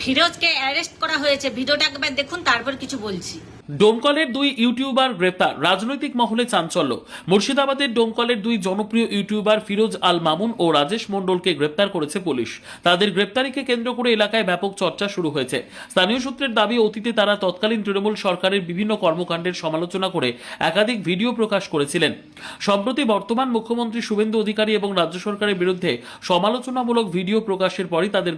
ফিরোজকে arrest করা হয়েছে। ভিডিওটা একবার দেখুন, তারপর কিছু বলছি। ডোমকলের দুই ইউটিউবার গ্রেপ্তার, রাজনৈতিক মহলে চাঞ্চল্য। মুর্শিদাবাদের ডোমকলের দুই জনপ্রিয় ইউটিউবার ফিরোজ আল মামুন ও রাজেশ মণ্ডলকে গ্রেপ্তার করেছে পুলিশ। তাদের গ্রেপ্তারিকে কেন্দ্র করে এলাকায় ব্যাপক চর্চা শুরু হয়েছে। স্থানীয় সূত্রের দাবি, অতীতে তারা তৎকালীন তৃণমূল সরকারের বিভিন্ন কর্মকাণ্ডের সমালোচনা করে একাধিক ভিডিও প্রকাশ করেছিলেন। সম্প্রতি বর্তমান মুখ্যমন্ত্রী শুভেন্দু অধিকারী এবং রাজ্য সরকারের বিরুদ্ধে সমালোচনামূলক ভিডিও প্রকাশের পরই তাদের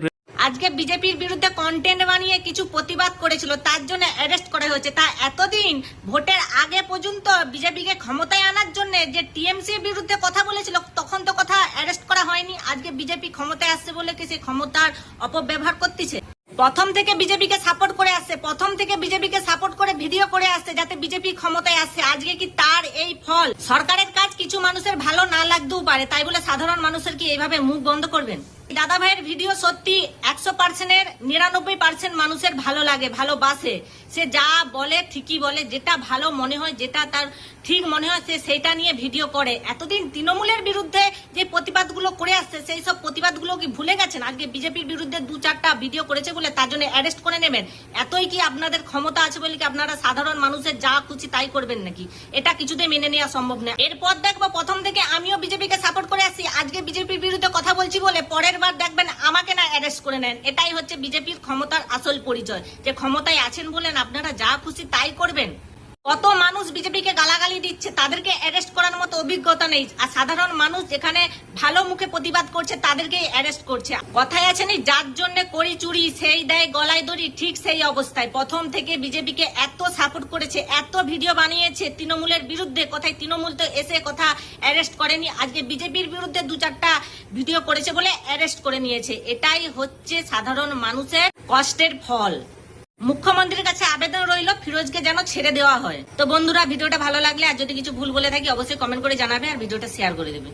আজকে বিজেপির বিরুদ্ধে কন্টেন্ট বানিয়ে কিছু প্রতিবাদ করেছিল, তার জন্য অ্যারেস্ট করা হয়েছে। তা এতদিন ভোটের আগে পর্যন্ত বিজেপিকে ক্ষমতায় আনার জন্য যে টিএমসির বিরুদ্ধে কথা বলেছিল, তখন তো কথা অ্যারেস্ট করা হয়নি। আজকে বিজেপি ক্ষমতায় আসছে বলে কি সে ক্ষমতার অপব্যবহার করতেছে? প্রথম থেকে বিজেপিকে সাপোর্ট করে আসছে, প্রথম থেকে বিজেপিকে সাপোর্ট করে ভিডিও করে আসছে যাতে বিজেপি ক্ষমতায় আসছে। আজকে কি তার এই ফল? সরকারের কাজ কিছু মানুষের ভালো না লাগতেও পারে, তাই বলে সাধারণ মানুষের কি এইভাবে মুখ বন্ধ করবেন? দাদা ভাইয়ের ভিডিও সত্যি 100%-এর 99% মানুষের ভালো লাগে, ভালোবাসে। সে যা বলে ঠিকই বলে, যেটা ভালো মনে হয়, যেটা তার ঠিক মনে হয় সে সেইটা নিয়ে ভিডিও করে। এতদিন তৃণমূলের বিরুদ্ধে যে প্রতিবাদগুলো করে আসছে, সেই সব প্রতিবাদগুলো কি ভুলে গেছেন? আজকে বিজেপির বিরুদ্ধে 2-4টা ভিডিও করেছে বলে তার জন্য অ্যারেস্ট করে নেবেন? এতই কি আপনাদের ক্ষমতা আছে বলে কি আপনারা সাধারণ মানুষের যা খুশি তাই করবেন নাকি? এটা কিছুতেই মেনে নেওয়া সম্ভব না। এরপর দেখবো, প্রথম থেকে আমিও বিজেপিকে সাপোর্ট করে আসছি, আজকে বিজেপির বিরুদ্ধে কথা বলছি বলে পরের বার দেখবেন আমাকে না অ্যারেস্ট করে নেন। এটাই হচ্ছে বিজেপির ক্ষমতার আসল পরিচয়, যে ক্ষমতায় আছেন বলেন আপনারা যা খুশি তাই করবেন। কত মানুষ বিজেপিকে গালাগালি দিচ্ছে, তাদেরকে অ্যারেস্ট করার মতো অভিজ্ঞতা নেই। আর সাধারণ মানুষ যেখানে ভালো মুখে প্রতিবাদ করছে তাদেরকে অ্যারেস্ট করছে। কথায় আছে না, যার জন্য করি চুরি সেই দেয় গলায় দড়ি, ঠিক সেই অবস্থায় প্রথম থেকে বিজেপিকে এত সাপোর্ট করেছে, এত ভিডিও বানিয়েছে তৃণমূলের বিরুদ্ধে। কোথায় তৃণমূল তো এসে কথা অ্যারেস্ট করেনি, আজকে বিজেপির বিরুদ্ধে 2-4টা ভিডিও করেছে বলে অ্যারেস্ট করে নিয়েছে। এটাই হচ্ছে সাধারণ মানুষের কষ্টের ফল। মুখ্যমন্ত্রীর কাছে আবেদন রইল ফিরোজকে যেন ছেড়ে দেওয়া হয়। তো বন্ধুরা, ভিডিওটা ভালো লাগলে আর যদি কিছু ভুল বলে থাকি অবশ্যই কমেন্ট করে জানাবে আর ভিডিওটা শেয়ার করে দেবে।